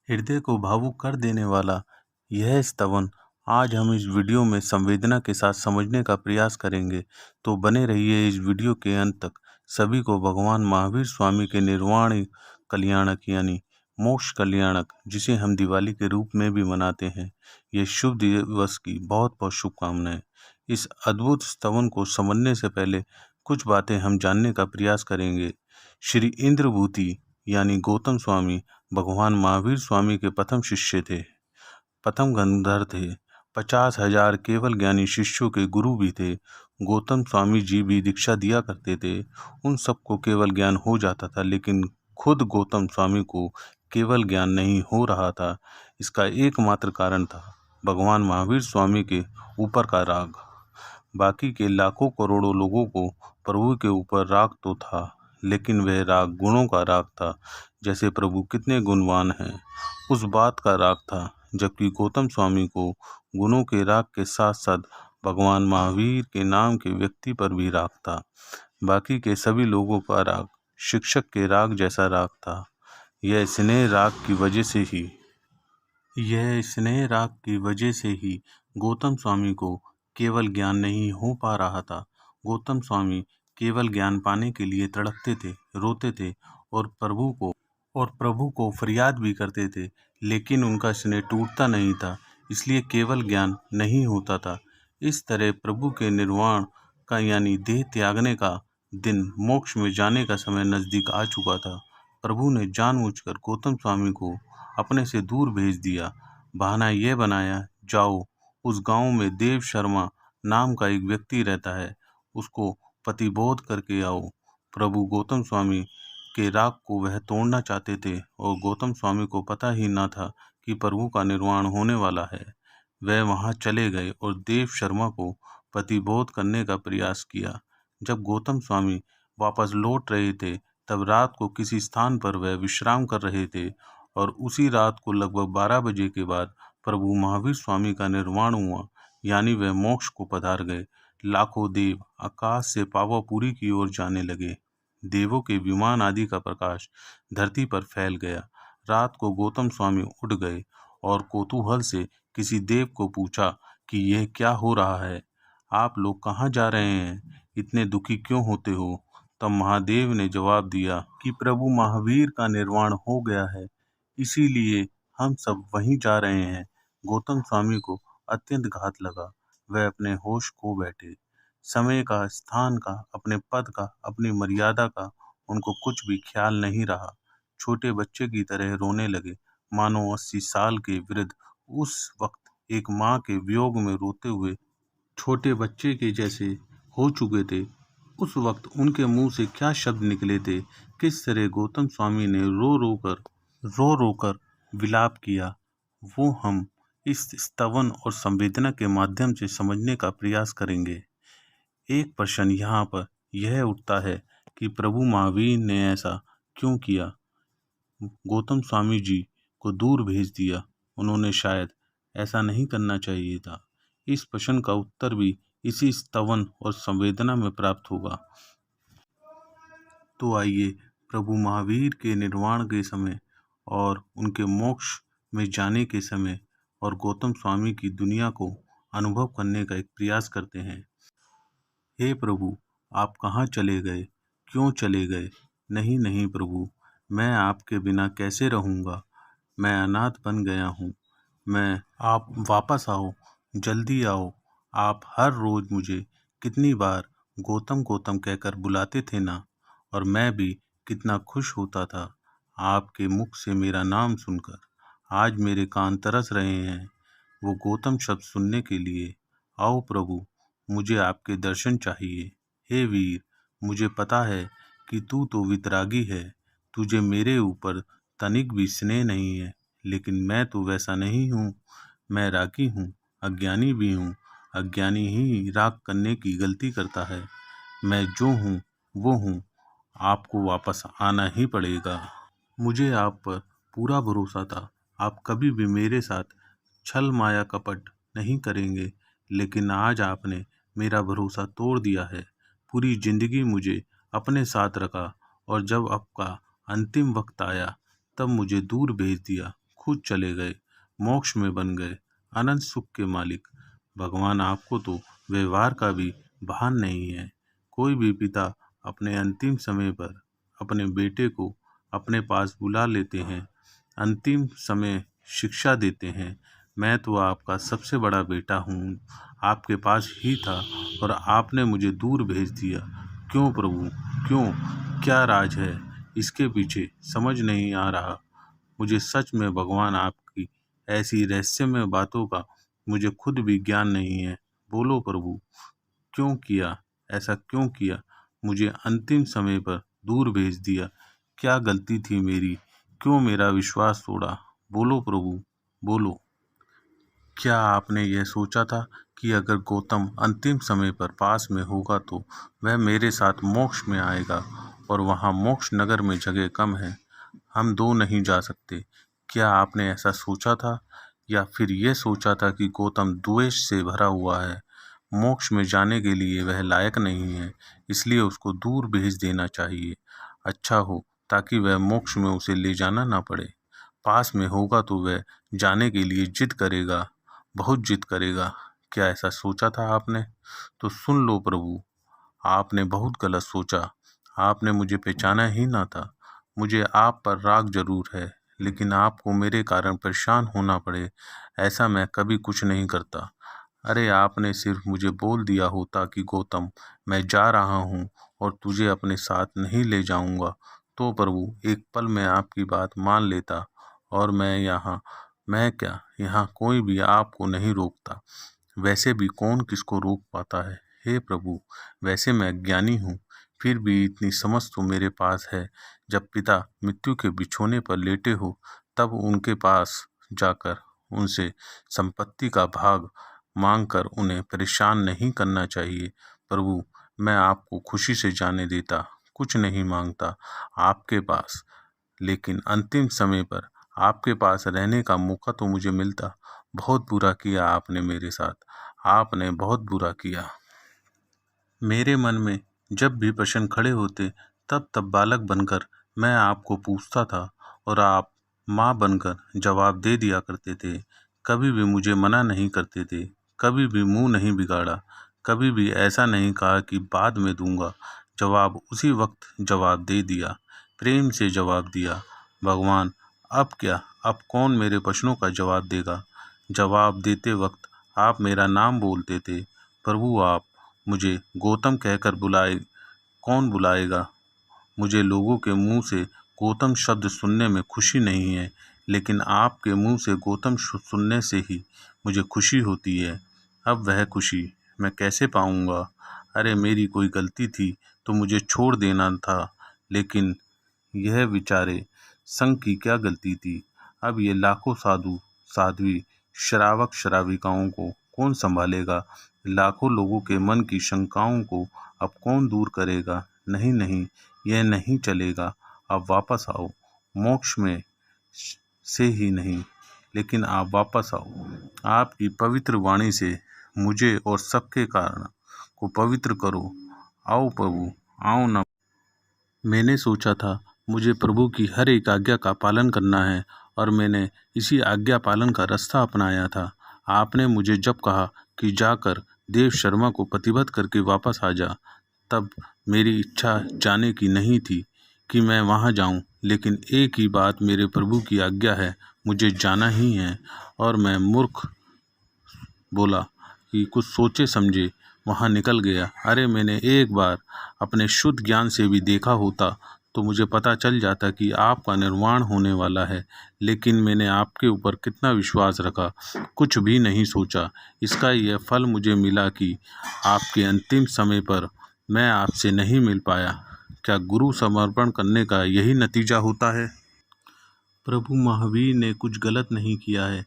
हृदय को भावुक कर देने वाला यह स्तवन आज हम इस वीडियो में संवेदना के साथ समझने का प्रयास करेंगे। तो बने रहिए इस वीडियो के अंत तक। सभी को भगवान महावीर स्वामी के निर्वाण कल्याणक यानी मोक्ष कल्याणक, जिसे हम दिवाली के रूप में भी मनाते हैं, ये शुभ दिवस की बहुत बहुत शुभकामनाएं। इस अद्भुत स्तवन को समझने से पहले कुछ बातें हम जानने का प्रयास करेंगे। श्री इंद्रभूति यानी गौतम स्वामी भगवान महावीर स्वामी के प्रथम शिष्य थे, प्रथम गंधर्व थे। 50,000 केवल ज्ञानी शिष्यों के गुरु भी थे। गौतम स्वामी जी भी दीक्षा दिया करते थे। उन सबको केवल ज्ञान हो जाता था, लेकिन खुद गौतम स्वामी को केवल ज्ञान नहीं हो रहा था। इसका एकमात्र कारण था भगवान महावीर स्वामी के ऊपर का राग। बाकी के लाखों करोड़ों लोगों को प्रभु के ऊपर राग तो था, लेकिन वह राग गुणों का राग था। जैसे प्रभु कितने गुणवान हैं, उस बात का राग था। जबकि गौतम स्वामी को गुणों के राग के साथ साथ भगवान महावीर के नाम के व्यक्ति पर भी राग था। बाकी के सभी लोगों का राग शिक्षक के राग जैसा राग था। यह स्नेह राग की वजह से ही गौतम स्वामी को केवल ज्ञान नहीं हो पा रहा था। गौतम स्वामी केवल ज्ञान पाने के लिए तड़पते थे, रोते थे और प्रभु को फरियाद भी करते थे, लेकिन उनका स्नेह टूटता नहीं था, इसलिए केवल ज्ञान नहीं होता था। इस तरह प्रभु के निर्वाण का यानी देह त्यागने का दिन, मोक्ष में जाने का समय नजदीक आ चुका था। प्रभु ने जानबूझकर गौतम स्वामी को अपने से दूर भेज दिया। बहाना यह बनाया, जाओ उस गांव में देव शर्मा नाम का एक व्यक्ति रहता है, उसको प्रतिबोध करके आओ। प्रभु गौतम स्वामी के राग को वह तोड़ना चाहते थे और गौतम स्वामी को पता ही न था कि प्रभु का निर्वाण होने वाला है। वह वहां चले गए और देव शर्मा को प्रतिबोध करने का प्रयास किया। जब गौतम स्वामी वापस लौट रहे थे, तब रात को किसी स्थान पर वह विश्राम कर रहे थे और उसी रात को लगभग 12 बजे के बाद प्रभु महावीर स्वामी का निर्वाण हुआ, यानी वह मोक्ष को पधार गए। लाखों देव आकाश से पावापुरी की ओर जाने लगे। देवों के विमान आदि का प्रकाश धरती पर फैल गया। रात को गौतम स्वामी उठ गए और कौतूहल से किसी देव को पूछा कि यह क्या हो रहा है, आप लोग कहाँ जा रहे हैं, इतने दुखी क्यों होते हो। तब महादेव ने जवाब दिया कि प्रभु महावीर का निर्वाण हो गया है, इसीलिए हम सब वहीं जा रहे हैं। गौतम स्वामी को अत्यंत घात लगा। वह अपने होश खो बैठे। समय का, स्थान का, अपने पद का, अपनी मर्यादा का उनको कुछ भी ख्याल नहीं रहा। छोटे बच्चे की तरह रोने लगे, मानो 80 साल के वृद्ध उस वक्त एक माँ के वियोग में रोते हुए छोटे बच्चे के जैसे हो चुके थे। उस वक्त उनके मुंह से क्या शब्द निकले थे, किस तरह गौतम स्वामी ने रो रो कर विलाप किया, वो हम इस स्तवन और संवेदना के माध्यम से समझने का प्रयास करेंगे। एक प्रश्न यहाँ पर यह उठता है कि प्रभु महावीर ने ऐसा क्यों किया, गौतम स्वामी जी को दूर भेज दिया। उन्होंने शायद ऐसा नहीं करना चाहिए था। इस प्रश्न का उत्तर भी इसी स्तवन और संवेदना में प्राप्त होगा। तो आइए प्रभु महावीर के निर्वाण के समय और उनके मोक्ष में जाने के समय और गौतम स्वामी की दुनिया को अनुभव करने का एक प्रयास करते हैं। हे प्रभु, आप कहाँ चले गए, क्यों चले गए। नहीं नहीं प्रभु, मैं आपके बिना कैसे रहूँगा, मैं अनाथ बन गया हूँ। आप वापस आओ, जल्दी आओ। आप हर रोज मुझे कितनी बार गौतम गौतम कहकर बुलाते थे ना, और मैं भी कितना खुश होता था आपके मुख से मेरा नाम सुनकर। आज मेरे कान तरस रहे हैं वो गौतम शब्द सुनने के लिए। आओ प्रभु, मुझे आपके दर्शन चाहिए। हे वीर, मुझे पता है कि तू तो वितरागी है, तुझे मेरे ऊपर तनिक भी स्नेह नहीं है, लेकिन मैं तो वैसा नहीं हूँ। मैं रागी हूँ, अज्ञानी भी हूँ। अज्ञानी ही राग करने की गलती करता है। मैं जो हूँ वो हूँ, आपको वापस आना ही पड़ेगा। मुझे आप पर पूरा भरोसा था, आप कभी भी मेरे साथ छल माया कपट नहीं करेंगे, लेकिन आज आपने मेरा भरोसा तोड़ दिया है। पूरी जिंदगी मुझे अपने साथ रखा और जब आपका अंतिम वक्त आया तब मुझे दूर भेज दिया। खुद चले गए, मोक्ष में बन गए, अनंत सुख के मालिक। भगवान, आपको तो व्यवहार का भी भान नहीं है। कोई भी पिता अपने अंतिम समय पर अपने बेटे को अपने पास बुला लेते हैं, अंतिम समय शिक्षा देते हैं। मैं तो आपका सबसे बड़ा बेटा हूँ, आपके पास ही था और आपने मुझे दूर भेज दिया। क्यों प्रभु, क्यों? क्या राज है इसके पीछे, समझ नहीं आ रहा मुझे। सच में भगवान, आपकी ऐसी रहस्यमय बातों का मुझे खुद भी ज्ञान नहीं है। बोलो प्रभु, क्यों किया? ऐसा क्यों किया? मुझे अंतिम समय पर दूर भेज दिया। क्या गलती थी मेरी? क्यों मेरा विश्वास तोड़ा? बोलो प्रभु, बोलो। क्या आपने यह सोचा था कि अगर गौतम अंतिम समय पर पास में होगा तो वह मेरे साथ मोक्ष में आएगा, और वहाँ मोक्ष नगर में जगह कम है, हम दो नहीं जा सकते? क्या आपने ऐसा सोचा था? या फिर यह सोचा था कि गौतम द्वेष से भरा हुआ है, मोक्ष में जाने के लिए वह लायक नहीं है, इसलिए उसको दूर भेज देना चाहिए? अच्छा हो, ताकि वह मोक्ष में उसे ले जाना ना पड़े। पास में होगा तो वह जाने के लिए जिद करेगा, बहुत जिद करेगा। क्या ऐसा सोचा था आपने? तो सुन लो प्रभु, आपने बहुत गलत सोचा। आपने मुझे पहचाना ही ना था। मुझे आप पर राग जरूर है, लेकिन आपको मेरे कारण परेशान होना पड़े, ऐसा मैं कभी कुछ नहीं करता। अरे, आपने सिर्फ मुझे बोल दिया होता कि गौतम, मैं जा रहा हूँ और तुझे अपने साथ नहीं ले जाऊंगा, तो प्रभु एक पल में आपकी बात मान लेता, और मैं क्या, यहाँ कोई भी आपको नहीं रोकता। वैसे भी कौन किसको रोक पाता है? हे प्रभु, वैसे मैं ज्ञानी हूँ, फिर भी इतनी समझ तो मेरे पास है। जब पिता मृत्यु के बिछोने पर लेटे हो, तब उनके पास जाकर उनसे संपत्ति का भाग मांगकर उन्हें परेशान नहीं करना चाहिए। प्रभु, मैं आपको खुशी से जाने देता, कुछ नहीं मांगता आपके पास, लेकिन अंतिम समय पर आपके पास रहने का मौका तो मुझे मिलता। बहुत बुरा किया आपने मेरे साथ, आपने बहुत बुरा किया। मेरे मन में जब भी प्रश्न खड़े होते, तब तब बालक बनकर मैं आपको पूछता था, और आप माँ बनकर जवाब दे दिया करते थे। कभी भी मुझे मना नहीं करते थे, कभी भी मुंह नहीं बिगाड़ा, कभी भी ऐसा नहीं कहा कि बाद में दूंगा। जवाब उसी वक्त जवाब दे दिया, प्रेम से जवाब दिया। भगवान, अब क्या? अब कौन मेरे प्रश्नों का जवाब देगा? जवाब देते वक्त आप मेरा नाम बोलते थे। प्रभु, आप मुझे गौतम कहकर बुलाए, कौन बुलाएगा? मुझे लोगों के मुंह से गौतम शब्द सुनने में खुशी नहीं है, लेकिन आपके मुंह से गौतम सुनने से ही मुझे खुशी होती है। अब वह खुशी मैं कैसे पाऊंगा? अरे, मेरी कोई गलती थी तो मुझे छोड़ देना था, लेकिन यह बेचारे संघ की क्या गलती थी? अब ये लाखों साधु साध्वी श्रावक श्राविकाओं को कौन संभालेगा? लाखों लोगों के मन की शंकाओं को अब कौन दूर करेगा? नहीं नहीं, यह नहीं चलेगा। आप वापस आओ, मोक्ष में से ही नहीं, लेकिन आप वापस आओ। आपकी पवित्र वाणी से मुझे और सबके कारण को पवित्र करो। आओ प्रभु, आओ ना। मैंने सोचा था मुझे प्रभु की हर एक आज्ञा का पालन करना है, और मैंने इसी आज्ञा पालन का रास्ता अपनाया था। आपने मुझे जब कहा कि जाकर देव शर्मा को प्रतिबद्ध करके वापस आ जा, तब मेरी इच्छा जाने की नहीं थी कि मैं वहाँ जाऊँ, लेकिन एक ही बात मेरे प्रभु की आज्ञा है, मुझे जाना ही है। और मैं मूर्ख बोला कि कुछ सोचे समझे वहाँ निकल गया। अरे, मैंने एक बार अपने शुद्ध ज्ञान से भी देखा होता तो मुझे पता चल जाता कि आपका निर्वाण होने वाला है, लेकिन मैंने आपके ऊपर कितना विश्वास रखा, कुछ भी नहीं सोचा। इसका यह फल मुझे मिला कि आपके अंतिम समय पर मैं आपसे नहीं मिल पाया। क्या गुरु समर्पण करने का यही नतीजा होता है? प्रभु महावीर ने कुछ गलत नहीं किया है,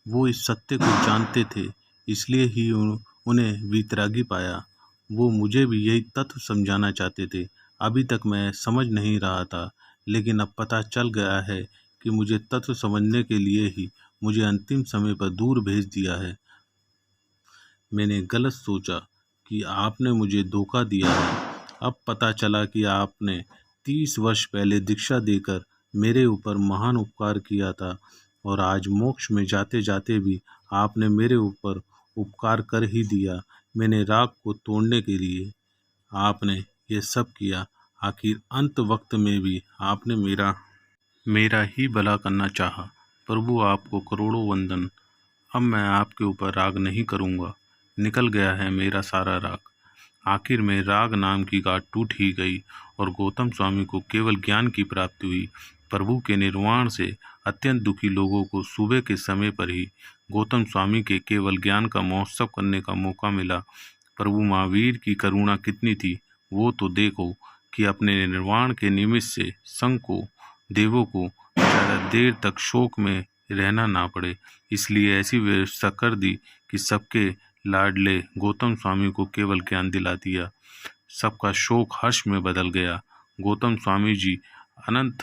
वो इस सत्य को जानते थे, इसलिए ही उन्हें वीतरागी पाया। वो मुझे भी यही तत्व समझाना चाहते थे। अभी तक मैं समझ नहीं रहा था, लेकिन अब पता चल गया है कि मुझे तत्व समझने के लिए ही मुझे अंतिम समय पर दूर भेज दिया है। मैंने गलत सोचा कि आपने मुझे धोखा दिया है। अब पता चला कि आपने 30 वर्ष पहले दीक्षा देकर मेरे ऊपर महान उपकार किया था, और आज मोक्ष में जाते जाते भी आपने मेरे ऊपर उपकार कर ही दिया। मैंने राग को तोड़ने के लिए आपने ये सब किया। आखिर अंत वक्त में भी आपने मेरा ही भला करना चाहा। प्रभु आपको करोड़ों वंदन। अब मैं आपके ऊपर राग नहीं करूँगा। निकल गया है मेरा सारा राग। आखिर में राग नाम की गांठ टूट ही गई और गौतम स्वामी को केवल ज्ञान की प्राप्ति हुई। प्रभु के निर्वाण से अत्यंत दुखी लोगों को सुबह के समय पर ही गौतम स्वामी के केवल ज्ञान का महोत्सव करने का मौका मिला। प्रभु महावीर की करुणा कितनी थी वो तो देखो कि अपने निर्वाण के निमित्त से संघ को देवों को ज़्यादा देर तक शोक में रहना ना पड़े, इसलिए ऐसी व्यवस्था कर दी कि सबके लाडले गौतम स्वामी को केवल ज्ञान दिला दिया। सबका शोक हर्ष में बदल गया। गौतम स्वामी जी अनंत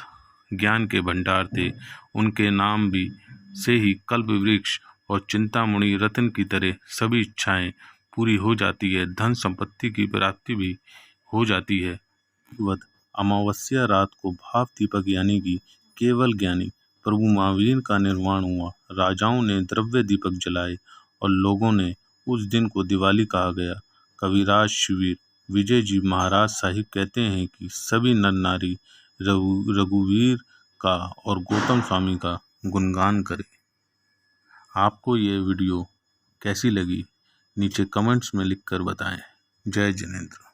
ज्ञान के भंडार थे। उनके नाम भी से ही कल्प वृक्ष और चिंतामणि रत्न की तरह सभी इच्छाएं पूरी हो जाती है, धन संपत्ति की प्राप्ति भी हो जाती है। अमावस्या रात को भाव दीपक यानी कि केवल ज्ञानी प्रभु महावीर का निर्वाण हुआ। राजाओं ने द्रव्य दीपक जलाए और लोगों ने उस दिन को दिवाली कहा गया। कविराज शिविर विजय जी महाराज साहिब कहते हैं कि सभी नर नारी रघुवीर का और गौतम स्वामी का गुणगान करें। आपको ये वीडियो कैसी लगी नीचे कमेंट्स में लिखकर बताएं। जय जिनेंद्र।